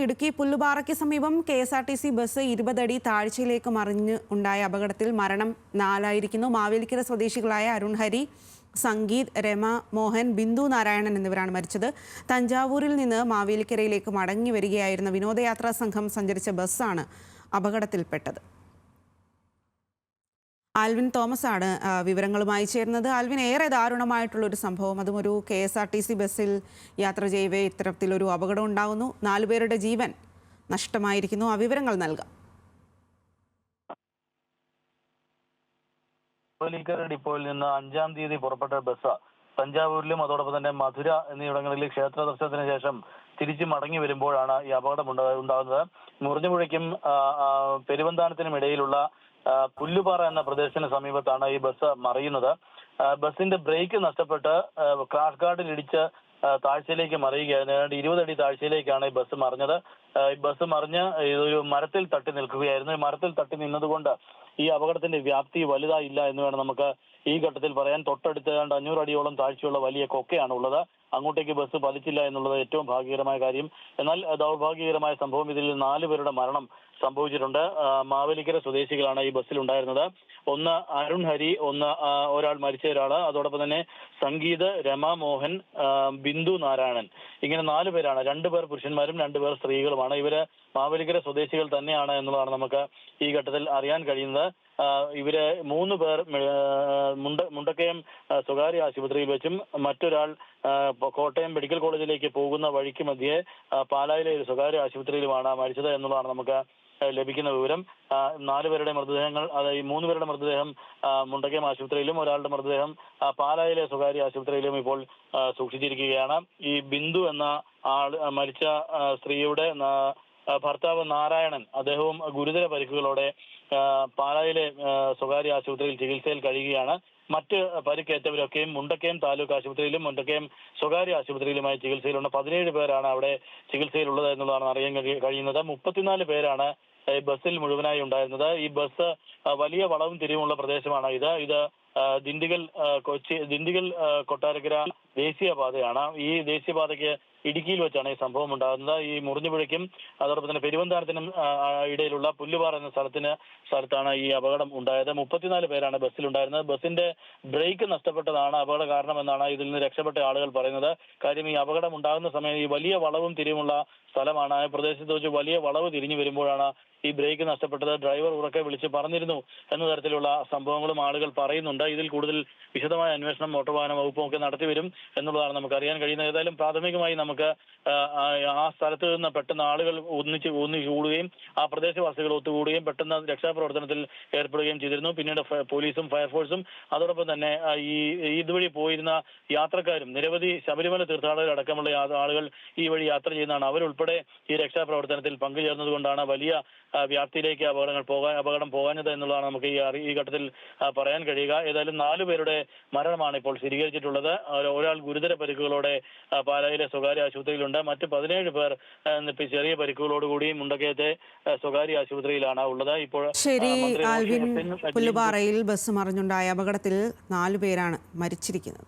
ഇടുക്കി പുല്ലുപാറയ്ക്ക് സമീപം KSRTC bus 20 അടി താഴ്ചയിലേക്ക് മറിഞ്ഞ് ഉണ്ടായ അപകടത്തിൽ മരണം 4 ആയിരിക്കുന്നു. മാവേലിക്കര സ്വദേശികളായ അരുൺ ഹരി, സംഗീത്, രമ മോഹൻ, ബിന്ദു നാരായണൻ എന്നിവരാണ് മരിച്ചത്. തഞ്ചാവൂരിൽ നിന്ന് മാവേലിക്കരയിലേക്ക് മടങ്ങി വരികയായിരുന്ന വിനോദയാത്രാ സംഘം സഞ്ചരിച്ച ബസ്സാണ് അപകടത്തിൽപ്പെട്ടത്. ആൽവിൻ തോമസ് ആണ് വിവരങ്ങളുമായി ചേർന്നത്. ആൽവിൻ, ഏറെ ദാരുണമായിട്ടുള്ളൊരു സംഭവം, അതും ഒരു KSRTC ബസ്സിൽ യാത്ര ചെയ്യവേ ഇത്തരത്തിലൊരു അപകടം ഉണ്ടാകുന്നു. 4 പേരുടെ ജീവൻ നഷ്ടമായിരിക്കുന്നു. ആ വിവരങ്ങൾ നൽകാം. മാവേലിക്കര ഡിപ്പോയിൽ നിന്ന് 5-ാം തീയതി പുറപ്പെട്ട ബസ് തഞ്ചാവൂരിലും അതോടൊപ്പം തന്നെ മധുര എന്നിവിടങ്ങളിൽ ക്ഷേത്ര ദർശനത്തിന് ശേഷം തിരിച്ചു മടങ്ങി വരുമ്പോഴാണ് ഈ അപകടം ഉണ്ടാകുന്നത്. മുറിഞ്ഞുപുഴയ്ക്കും പെരുവന്താനത്തിനും ഇടയിലുള്ള പുല്ലുപാറ എന്ന പ്രദേശത്തിന് സമീപത്താണ് ഈ ബസ് മറിയുന്നത്. ബസിന്റെ ബ്രേക്ക് നഷ്ടപ്പെട്ട് ക്രാഷ് ഗാർഡിൽ ഇടിച്ച് താഴ്ചയിലേക്ക് മറിയുകയായിരുന്നു. 20 അടി താഴ്ചയിലേക്കാണ് ഈ ബസ് മറിഞ്ഞത്. ബസ് മറിഞ്ഞ് ഒരു മരത്തിൽ തട്ടി നിൽക്കുകയായിരുന്നു. മരത്തിൽ തട്ടി നിന്നതുകൊണ്ട് ഈ അപകടത്തിന്റെ വ്യാപ്തി വലുതായില്ല എന്ന് വേണം നമുക്ക് ഈ ഘട്ടത്തിൽ പറയാൻ. തൊട്ടടുത്ത് 500 അടിയോളം താഴ്ചയുള്ള വലിയ കൊക്കയാണ് ഉള്ളത്. അങ്ങോട്ടേക്ക് ബസ് പതിച്ചില്ല എന്നുള്ളത് ഏറ്റവും ഭാഗ്യകരമായ കാര്യം. എന്നാൽ ദൗർഭാഗ്യകരമായ സംഭവം, ഇതിൽ 4 പേരുടെ മരണം സംഭവിച്ചിട്ടുണ്ട്. മാവേലിക്കര സ്വദേശികളാണ് ഈ ബസ്സിൽ ഉണ്ടായിരുന്നത്. ഒന്ന് അരുൺ ഹരി, ഒരാൾ മരിച്ച ഒരാള്, അതോടൊപ്പം തന്നെ സംഗീത്, രമ മോഹൻ, ബിന്ദു നാരായണൻ, ഇങ്ങനെ 4 പേരാണ്. 2 പേർ പുരുഷന്മാരും 2 പേർ സ്ത്രീകളുമാണ്. ഇവര് മാവേലിക്കര സ്വദേശികൾ തന്നെയാണ് എന്നുള്ളതാണ് നമുക്ക് ഈ ഘട്ടത്തിൽ അറിയാൻ കഴിയുന്നത്. ഇവര് 3 പേർ മുണ്ടക്കയം സ്വകാര്യ ആശുപത്രിയിൽ വെച്ചും മറ്റൊരാൾ കോട്ടയം മെഡിക്കൽ കോളേജിലേക്ക് പോകുന്ന വഴിക്ക് മധ്യേ പാലായിലെ ഒരു സ്വകാര്യ ആശുപത്രിയിലുമാണ് മരിച്ചത് എന്നുള്ളതാണ് നമുക്ക് ലഭിക്കുന്ന വിവരം. 4 പേരുടെ മൃതദേഹങ്ങൾ, ഈ 3 പേരുടെ മൃതദേഹം മുണ്ടക്കയം ആശുപത്രിയിലും ഒരാളുടെ മൃതദേഹം പാലായിലെ സ്വകാര്യ ആശുപത്രിയിലും ഇപ്പോൾ സൂക്ഷിച്ചിരിക്കുകയാണ്. ഈ ബിന്ദു എന്ന മരിച്ച സ്ത്രീയുടെ ഭർത്താവ് നാരായണൻ, അദ്ദേഹവും ഗുരുതര പരിക്കുകളോടെ പാലായിലെ സ്വകാര്യ ആശുപത്രിയിൽ ചികിത്സയിൽ കഴിയുകയാണ്. മറ്റ് പരിക്കേറ്റവരൊക്കെയും മുണ്ടക്കയം താലൂക്ക് ആശുപത്രിയിലും മുണ്ടക്കയം സ്വകാര്യ ആശുപത്രിയിലുമായി ചികിത്സയിലുണ്ട്. 17 പേരാണ് അവിടെ ചികിത്സയിലുള്ളത് എന്നുള്ളതാണ് അറിയാൻ കഴിയുന്നത്. 34 പേരാണ് ബസ്സിൽ മുഴുവനായി ഉണ്ടായിരുന്നത്. ഈ ബസ് വലിയ വളവും തിരിവുമുള്ള പ്രദേശമാണ്. ഇത് ദിണ്ടിഗൽ കൊട്ടാരക്കര ദേശീയപാതയാണ്. ഈ ദേശീയപാതയ്ക്ക് ഇടുക്കിയിൽ വെച്ചാണ് ഈ സംഭവം ഉണ്ടാകുന്നത്. ഈ മുറിഞ്ഞുപുഴയ്ക്കും അതോടൊപ്പം തന്നെ പെരുവന്താനത്തിനും ഇടയിലുള്ള പുല്ലുപാറ എന്ന സ്ഥലത്താണ് ഈ അപകടം ഉണ്ടായത്. 34 പേരാണ് ബസ്സിലുണ്ടായിരുന്നത്. ബസ്സിന്റെ ബ്രേക്ക് നഷ്ടപ്പെട്ടതാണ് അപകട കാരണമെന്നാണ് ഇതിൽ നിന്ന് രക്ഷപ്പെട്ട ആളുകൾ പറയുന്നത്. കാര്യം, ഈ അപകടം ഉണ്ടാകുന്ന സമയം ഈ വലിയ വളവും തിരിവുമുള്ള സ്ഥലമാണ്. ആ പ്രദേശത്ത് വെച്ച് വലിയ വളവ് തിരിഞ്ഞു വരുമ്പോഴാണ് ഈ ബ്രേക്ക് നഷ്ടപ്പെട്ടത്. ഡ്രൈവർ ഉറക്കെ വിളിച്ച് പറഞ്ഞിരുന്നു എന്ന തരത്തിലുള്ള സംഭവങ്ങളും ആളുകൾ പറയുന്നുണ്ട്. ഇതിൽ കൂടുതൽ വിശദമായ അന്വേഷണം മോട്ടോർ വാഹന വകുപ്പും ഒക്കെ നടത്തിവരും എന്നുള്ളതാണ് നമുക്ക് അറിയാൻ കഴിയുന്നത്. ഏതായാലും പ്രാഥമികമായി നമുക്ക് ആ സ്ഥലത്ത് നിന്ന് പെട്ടെന്ന് ആളുകൾ ഒന്നിച്ചു കൂടുകയും ആ പ്രദേശവാസികൾ ഒത്തുകൂടുകയും പെട്ടെന്ന് രക്ഷാപ്രവർത്തനത്തിൽ ഏർപ്പെടുകയും ചെയ്തിരുന്നു. പിന്നീട് പോലീസും ഫയർഫോഴ്സും അതോടൊപ്പം തന്നെ ഇതുവഴി പോയിരുന്ന യാത്രക്കാരും, നിരവധി ശബരിമല തീർത്ഥാടകർ അടക്കമുള്ള ആളുകൾ ഈ വഴി യാത്ര ചെയ്യുന്നതാണ്. അവരുൾപ്പെടെ ഈ രക്ഷാപ്രവർത്തനത്തിൽ പങ്കുചേർന്നതുകൊണ്ടാണ് വലിയ വ്യാപ്തിയിലേക്ക് അപകടം പോകാഞ്ഞത് എന്നുള്ളതാണ് നമുക്ക് ഈ ഘട്ടത്തിൽ പറയാൻ കഴിയുക. ഏതായാലും 4 പേരുടെ മരണമാണ് ഇപ്പോൾ സ്ഥിരീകരിച്ചിട്ടുള്ളത്. ഒരാൾ ഗുരുതര പരിക്കുകളോടെ പാലായിലെ സ്വകാര്യ ആശുപത്രിയിലുണ്ട്. മറ്റ് 17 പേർ ചെറിയ പരിക്കുകളോടുകൂടി മുണ്ടക്കയത്തെ സ്വകാര്യ ആശുപത്രിയിലാണ് ഉള്ളത്. ഇപ്പോൾ ശരി ആൽവിൻ, പുല്ലുപാറയിൽ ബസ് മറിഞ്ഞുണ്ടായ അപകടത്തിൽ 4 പേരാണ് മരിച്ചിരിക്കുന്നത്.